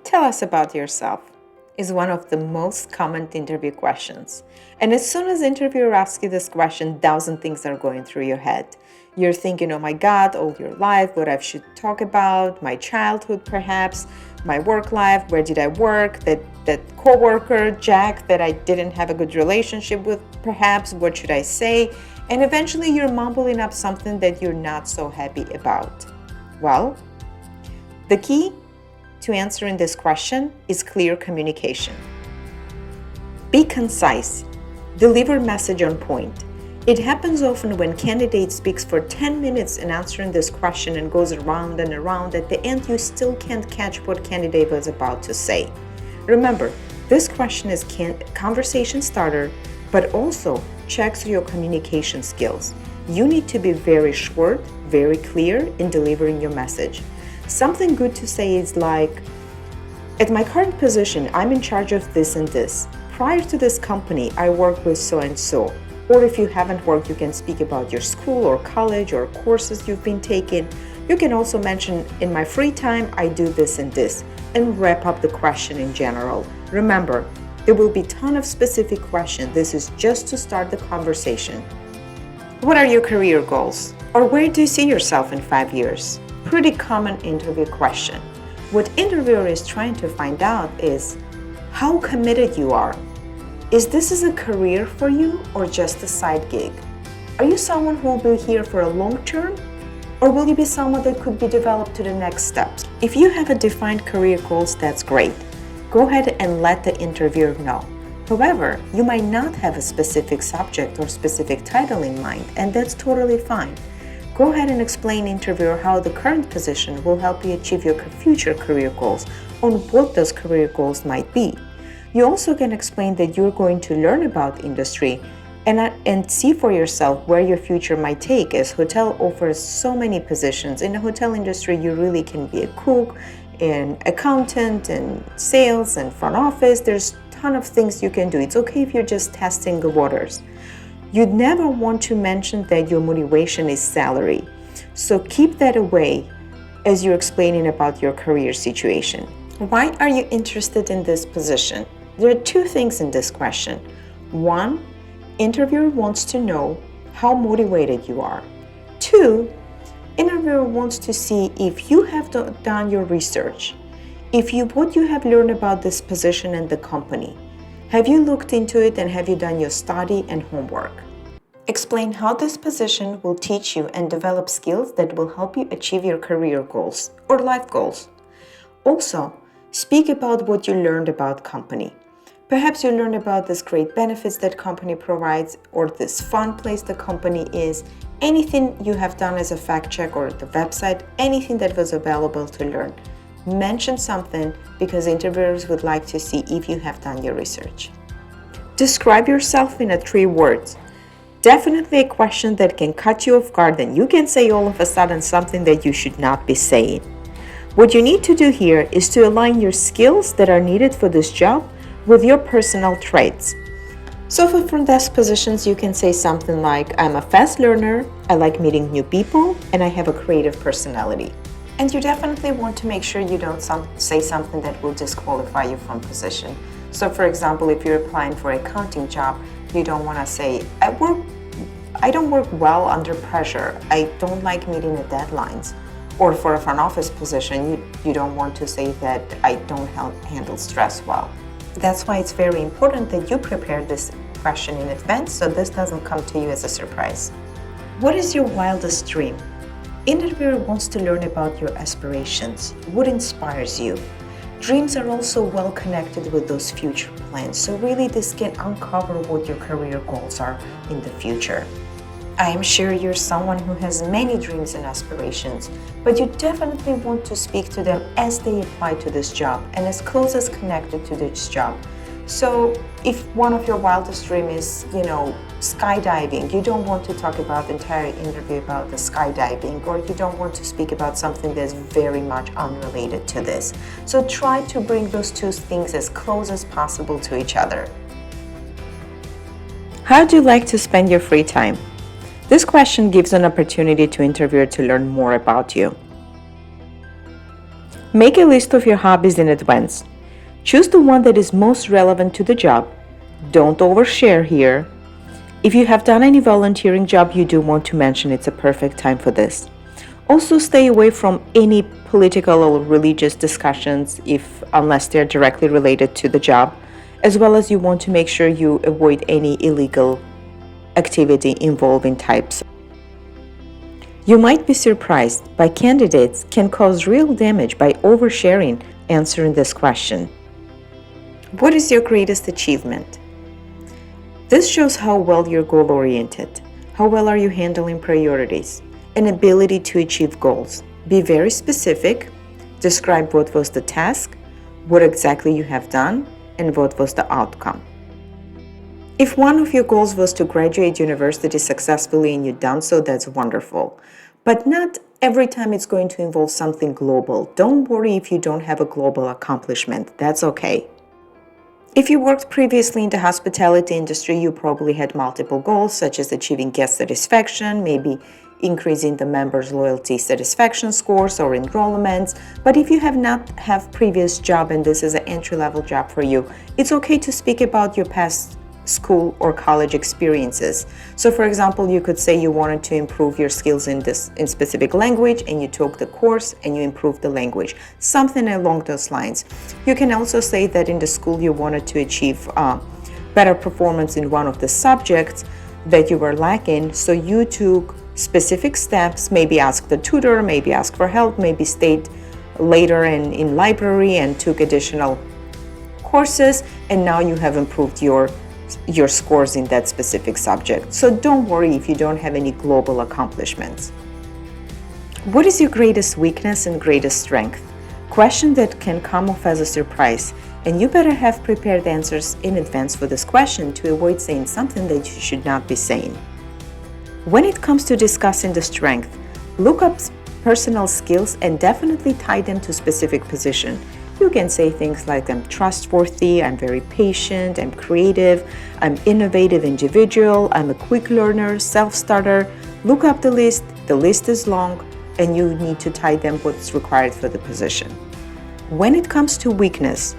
Tell us about yourself is one of the most common interview questions. And as soon as the interviewer asks you this question, 1,000 things are going through your head. You're thinking, oh my God, all your life, what I should talk about, my childhood perhaps, my work life, where did I work, that coworker, Jack, that I didn't have a good relationship with perhaps, what should I say? And eventually you're mumbling up something that you're not so happy about. Well, the key to answering this question is clear communication. Be concise. Deliver message on point. It happens often when candidate speaks for 10 minutes in answering this question and goes around and around. At the end, you still can't catch what candidate was about to say. Remember, this question is conversation starter, but also checks your communication skills. You need to be very short, very clear in delivering your message. Something good to say is like, at my current position, I'm in charge of this and this. Prior to this company, I worked with so and so. Or if you haven't worked, you can speak about your school or college or courses you've been taking. You can also mention, in my free time, I do this and this, and wrap up the question in general. Remember, there will be a ton of specific questions. This is just to start the conversation. What are your career goals? Or where do you see yourself in 5 years? Pretty common interview question. What interviewer is trying to find out is how committed you are. Is this a career for you or just a side gig? Are you someone who will be here for a long term? Or will you be someone that could be developed to the next steps? If you have a defined career goals, that's great. Go ahead and let the interviewer know. However, you might not have a specific subject or specific title in mind, and that's totally fine. Go ahead and explain to the interviewer how the current position will help you achieve your future career goals, on what those career goals might be. You also can explain that you're going to learn about industry and see for yourself where your future might take, as hotel offers so many positions. In the hotel industry, you really can be a cook, an accountant, and sales and front office. There's a ton of things you can do. It's okay if you're just testing the waters. You'd never want to mention that your motivation is salary. So keep that away as you're explaining about your career situation. Why are you interested in this position? There are two things in this question. One, interviewer wants to know how motivated you are. Two, interviewer wants to see if you have done your research. What you have learned about this position and the company. Have you looked into it and have you done your study and homework? Explain how this position will teach you and develop skills that will help you achieve your career goals or life goals. Also, speak about what you learned about company. Perhaps you learned about this great benefits that company provides or this fun place the company is. Anything you have done as a fact check or the website, anything that was available to learn. Mention something because interviewers would like to see if you have done your research. Describe yourself in 3 words. Definitely a question that can cut you off guard and you can say all of a sudden something that you should not be saying. What you need to do here is to align your skills that are needed for this job with your personal traits. So for front desk positions, you can say something like, I'm a fast learner, I like meeting new people, and I have a creative personality. And you definitely want to make sure you don't say something that will disqualify you from position. So for example, if you're applying for an accounting job, you don't want to say, I don't work well under pressure. I don't like meeting the deadlines. Or for a front office position, you don't want to say that I don't handle stress well. That's why it's very important that you prepare this question in advance so this doesn't come to you as a surprise. What is your wildest dream? Interviewer wants to learn about your aspirations, what inspires you. Dreams are also well connected with those future plans, so really this can uncover what your career goals are in the future. I am sure you're someone who has many dreams and aspirations, but you definitely want to speak to them as they apply to this job and as close as connected to this job. So if one of your wildest dreams is, skydiving, you don't want to talk about the entire interview about the skydiving, or you don't want to speak about something that's very much unrelated to this. So try to bring those two things as close as possible to each other. How do you like to spend your free time? This question gives an opportunity to interviewer to learn more about you. Make a list of your hobbies in advance. Choose the one that is most relevant to the job. Don't overshare here. If you have done any volunteering job, you do want to mention it's a perfect time for this. Also, stay away from any political or religious discussions unless they're directly related to the job, as well as you want to make sure you avoid any illegal activity involving types. You might be surprised, but candidates can cause real damage by oversharing answering this question. What is your greatest achievement? This shows how well you're goal-oriented, how well are you handling priorities, and ability to achieve goals. Be very specific, describe what was the task, what exactly you have done, and what was the outcome. If one of your goals was to graduate university successfully and you've done so, that's wonderful. But not every time it's going to involve something global. Don't worry if you don't have a global accomplishment. That's okay. If you worked previously in the hospitality industry, you probably had multiple goals, such as achieving guest satisfaction, maybe increasing the members' loyalty satisfaction scores or enrollments. But if you have not have previous job and this is an entry-level job for you, it's okay to speak about your past school or college experiences. So for example, you could say you wanted to improve your skills in specific language and you took the course and you improved the language, something along those lines. You can also say that in the school you wanted to achieve better performance in one of the subjects that you were lacking, so you took specific steps, maybe asked the tutor, maybe asked for help, maybe stayed later in library and took additional courses, and now you have improved your scores in that specific subject. So don't worry if you don't have any global accomplishments. What is your greatest weakness and greatest strength? Question that can come off as a surprise, and you better have prepared answers in advance for this question to avoid saying something that you should not be saying. When it comes to discussing the strength, look up personal skills and definitely tie them to specific position. You can say things like, I'm trustworthy, I'm very patient, I'm creative, I'm innovative individual, I'm a quick learner, self-starter. Look up the list is long, and you need to tie them what's required for the position. When it comes to weakness,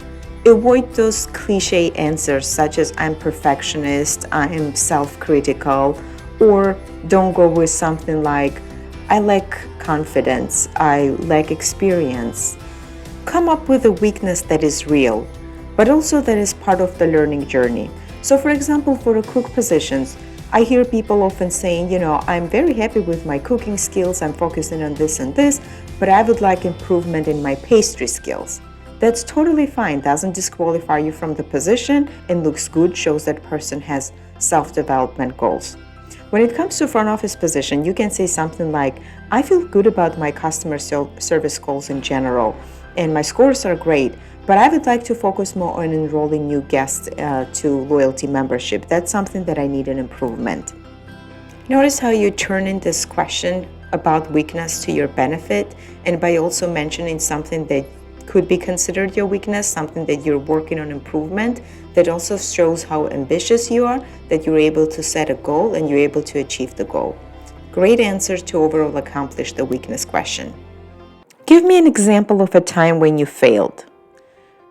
avoid those cliche answers such as I'm perfectionist, I'm self-critical, or don't go with something like I lack confidence, I lack experience. Come up with a weakness that is real, but also that is part of the learning journey. So for example, for the cook positions, I hear people often saying, I'm very happy with my cooking skills, I'm focusing on this and this, but I would like improvement in my pastry skills. That's totally fine, doesn't disqualify you from the position, and looks good, shows that person has self-development goals. When it comes to front office position, you can say something like, I feel good about my customer service goals in general, and my scores are great, but I would like to focus more on enrolling new guests to loyalty membership. That's something that I need an improvement. Notice how you turn in this question about weakness to your benefit, and by also mentioning something that could be considered your weakness, something that you're working on improvement, that also shows how ambitious you are, that you're able to set a goal and you're able to achieve the goal. Great answer to overall accomplish the weakness question. Give me an example of a time when you failed.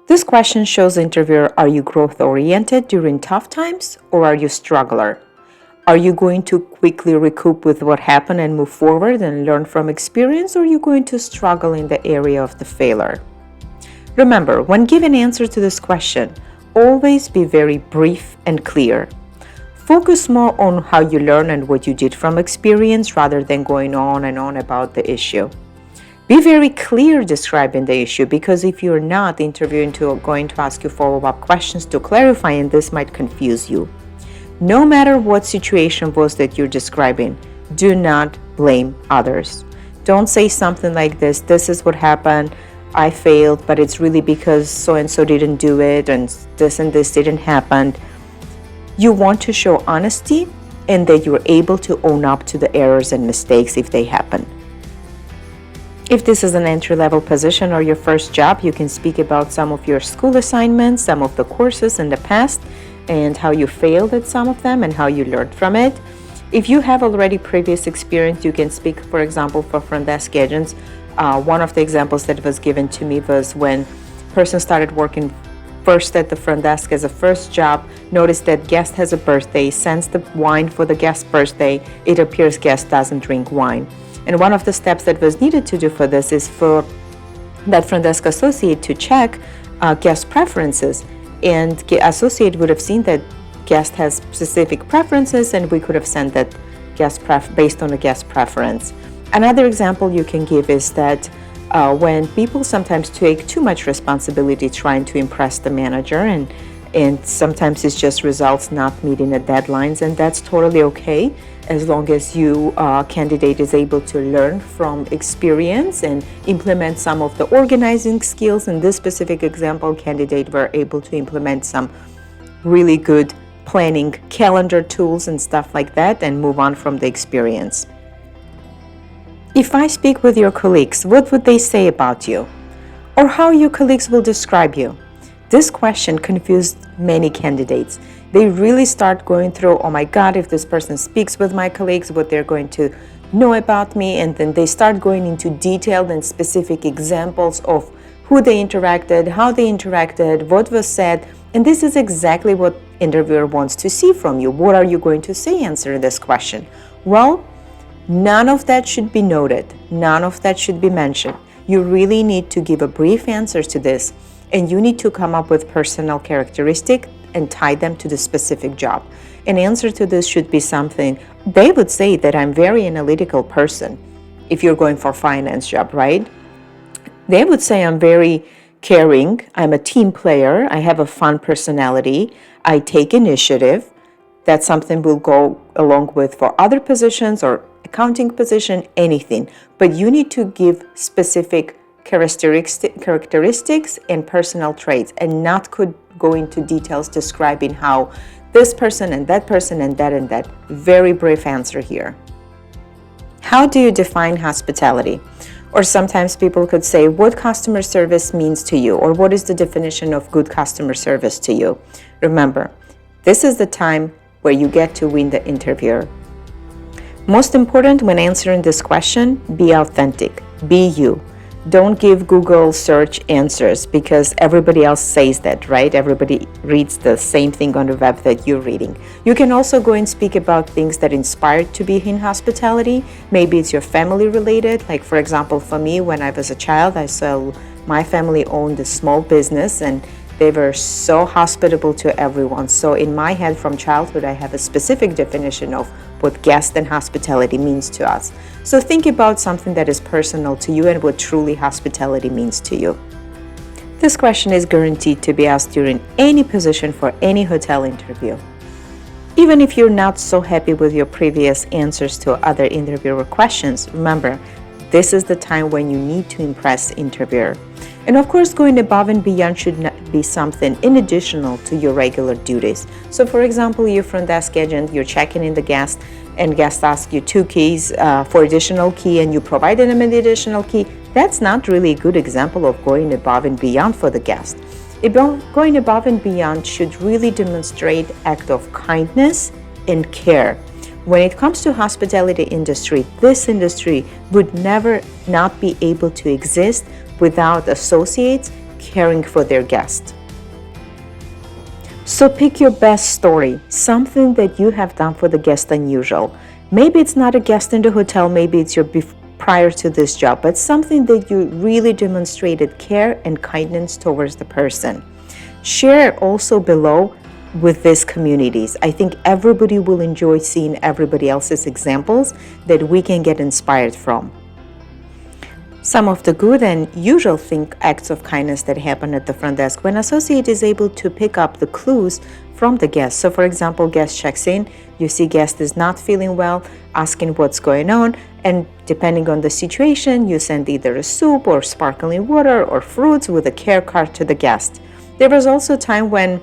This question shows the interviewer, are you growth-oriented during tough times, or are you a struggler? Are you going to quickly recoup with what happened and move forward and learn from experience, or are you going to struggle in the area of the failure? Remember, when giving answer to this question, always be very brief and clear. Focus more on how you learn and what you did from experience rather than going on and on about the issue. Be very clear describing the issue, because if you're not, the interviewer going to ask you follow-up questions to clarify, and this might confuse you. No matter what situation was that you're describing, do not blame others. Don't say something like this is what happened, I failed, but it's really because so-and-so didn't do it and this didn't happen. You want to show honesty and that you're able to own up to the errors and mistakes if they happen. If this is an entry-level position or your first job, you can speak about some of your school assignments, some of the courses in the past, and how you failed at some of them and how you learned from it. If you have already previous experience, you can speak, for example, for front desk agents, One of the examples that was given to me was when person started working first at the front desk as a first job, noticed that guest has a birthday, sends the wine for the guest's birthday. It appears guest doesn't drink wine. And one of the steps that was needed to do for this is for that front desk associate to check guest preferences. And associate would have seen that guest has specific preferences, and we could have sent that guest based on the guest preference. Another example you can give is that when people sometimes take too much responsibility trying to impress the manager, and sometimes it's just results not meeting the deadlines, and that's totally okay as long as you candidate is able to learn from experience and implement some of the organizing skills. In this specific example, candidate were able to implement some really good planning calendar tools and stuff like that and move on from the experience. If I speak with your colleagues, what would they say about you? Or how your colleagues will describe you? This question confused many candidates. They really start going through, oh my God, if this person speaks with my colleagues, what they're going to know about me. And then they start going into detailed and specific examples of who they interacted, how they interacted, what was said. And this is exactly what interviewer wants to see from you. What are you going to say answering this question? Well, none of that should be noted. None of that should be mentioned. You really need to give a brief answer to this, and you need to come up with personal characteristics and tie them to the specific job. An answer to this should be something, they would say that I'm very analytical person if you're going for finance job, right? They would say I'm very caring, I'm a team player, I have a fun personality, I take initiative. That's something we'll go along with for other positions or accounting position, anything. But you need to give specific characteristics and personal traits, and not could go into details describing how this person and that person and that and that. Very brief answer here. How do you define hospitality? Or sometimes people could say, what customer service means to you, or what is the definition of good customer service to you? Remember, this is the time where you get to win the interviewer. Most important when answering this question, be authentic, be you. Don't give Google search answers because everybody else says that, right? Everybody reads the same thing on the web that you're reading. You can also go and speak about things that inspired to be in hospitality. Maybe it's your family related. Like for example, for me, when I was a child, my family owned a small business and they were so hospitable to everyone. So in my head from childhood, I have a specific definition of what guest and hospitality means to us. So think about something that is personal to you and what truly hospitality means to you. This question is guaranteed to be asked during any position for any hotel interview. Even if you're not so happy with your previous answers to other interviewer questions, remember, this is the time when you need to impress interviewer. And of course, going above and beyond should not be something in additional to your regular duties. So for example, you're front desk agent, you're checking in the guest, and guest asks you 2 keys for additional key, and you provided them an additional key. That's not really a good example of going above and beyond for the guest. Going above and beyond should really demonstrate act of kindness and care. When it comes to hospitality industry, this industry would never not be able to exist without associates caring for their guests. So pick your best story, something that you have done for the guest unusual. Maybe it's not a guest in the hotel, maybe it's your prior to this job, but something that you really demonstrated care and kindness towards the person. Share also below with these communities. I think everybody will enjoy seeing everybody else's examples that we can get inspired from. Some of the good and usual acts of kindness that happen at the front desk when associate is able to pick up the clues from the guest. So for example, guest checks in, you see guest is not feeling well, asking what's going on, and depending on the situation, you send either a soup or sparkling water or fruits with a care card to the guest. There was also a time when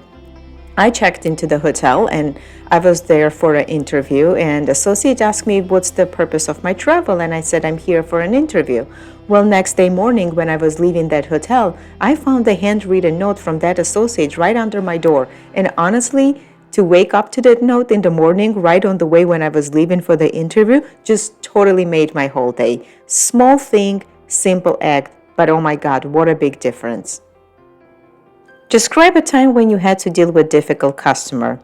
I checked into the hotel and I was there for an interview, and associate asked me what's the purpose of my travel, and I said I'm here for an interview. Well, next day morning when I was leaving that hotel, I found a handwritten note from that associate right under my door, and honestly, to wake up to that note in the morning right on the way when I was leaving for the interview just totally made my whole day. Small thing, simple act, but oh my God, what a big difference. Describe a time when you had to deal with a difficult customer.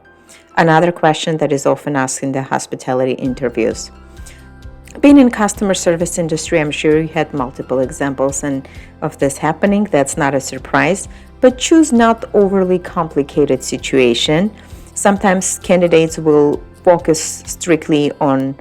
Another question that is often asked in the hospitality interviews. Being in customer service industry, I'm sure you had multiple examples of this happening. That's not a surprise, but choose not overly complicated situation. Sometimes candidates will focus strictly on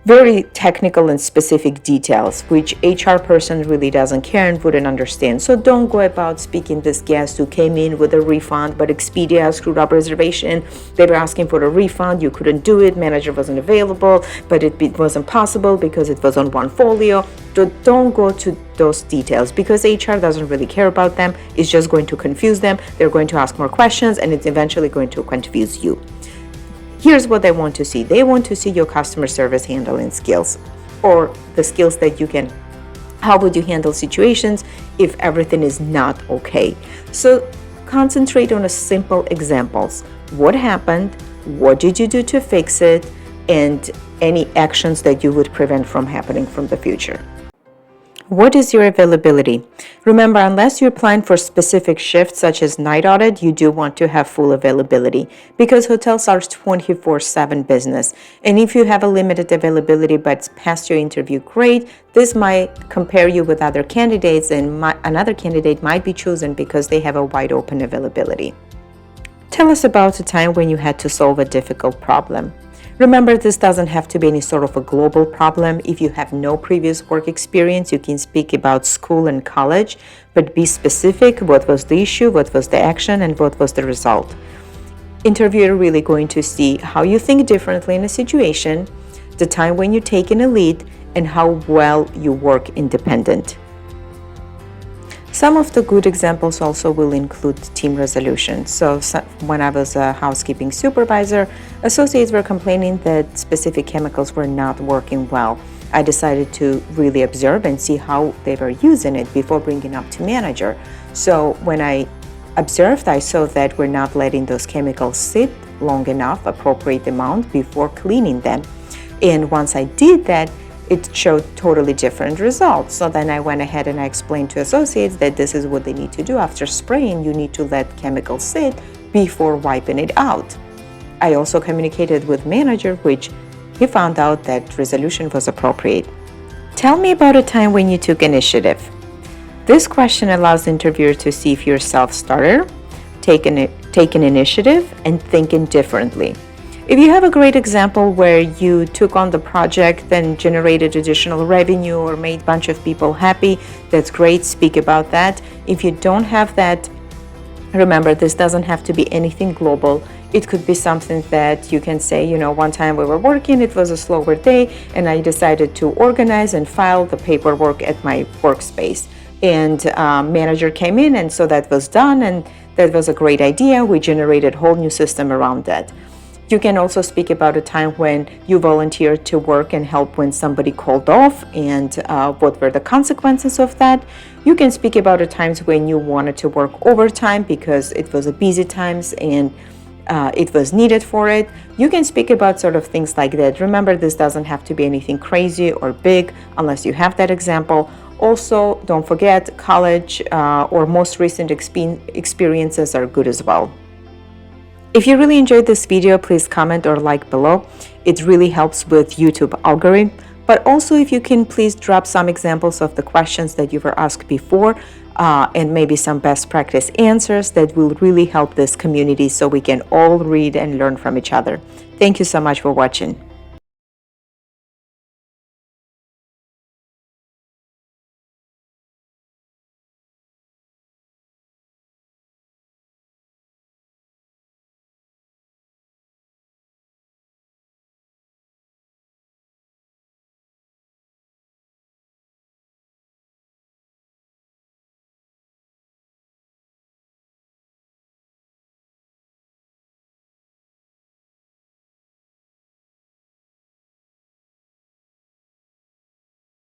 very technical and specific details, which HR person really doesn't care and wouldn't understand. So don't go about speaking this guest who came in with a refund, but Expedia screwed up reservation. They were asking for a refund. You couldn't do it. Manager wasn't available, but it wasn't possible because it was on one folio. So don't go to those details because HR doesn't really care about them. It's just going to confuse them. They're going to ask more questions and it's eventually going to confuse you. Here's what they want to see. They want to see your customer service handling skills or the skills that you can. How would you handle situations if everything is not okay? So concentrate on a simple examples. What happened? What did you do to fix it? And any actions that you would prevent from happening from the future. What is your availability? Remember, unless you're applying for specific shifts such as night audit, you do want to have full availability because hotels are 24/7 business. And if you have a limited availability but it's past your interview, great. This might compare you with other candidates and another candidate might be chosen because they have a wide open availability. Tell us about a time when you had to solve a difficult problem. Remember, this doesn't have to be any sort of a global problem. If you have no previous work experience, you can speak about school and college, but be specific. What was the issue, what was the action, and what was the result? Interviewer really going to see how you think differently in a situation, the time when you're taking a lead, and how well you work independent. Some of the good examples also will include team resolution. So when I was a housekeeping supervisor, associates were complaining that specific chemicals were not working well. I decided to really observe and see how they were using it before bringing up to manager. So when I observed, I saw that we're not letting those chemicals sit long enough, appropriate amount before cleaning them. And once I did that, it showed totally different results. So then I went ahead and I explained to associates that this is what they need to do. After spraying, you need to let chemicals sit before wiping it out. I also communicated with manager, which he found out that resolution was appropriate. Tell me about a time when you took initiative. This question allows the interviewer to see if you're a self-starter, taking initiative, and thinking differently. If you have a great example where you took on the project and generated additional revenue or made a bunch of people happy, that's great, speak about that. If you don't have that, remember, this doesn't have to be anything global. It could be something that you can say, one time we were working, it was a slower day, and I decided to organize and file the paperwork at my workspace. And manager came in, and so that was done, and that was a great idea. We generated a whole new system around that. You can also speak about a time when you volunteered to work and help when somebody called off and what were the consequences of that. You can speak about the times when you wanted to work overtime because it was a busy times and it was needed for it. You can speak about sort of things like that. Remember, this doesn't have to be anything crazy or big unless you have that example. Also, don't forget college or most recent experiences are good as well. If you really enjoyed this video, please comment or like below. It really helps with YouTube algorithm. But also, if you can please drop some examples of the questions that you were asked before and maybe some best practice answers that will really help this community so we can all read and learn from each other. Thank you so much for watching.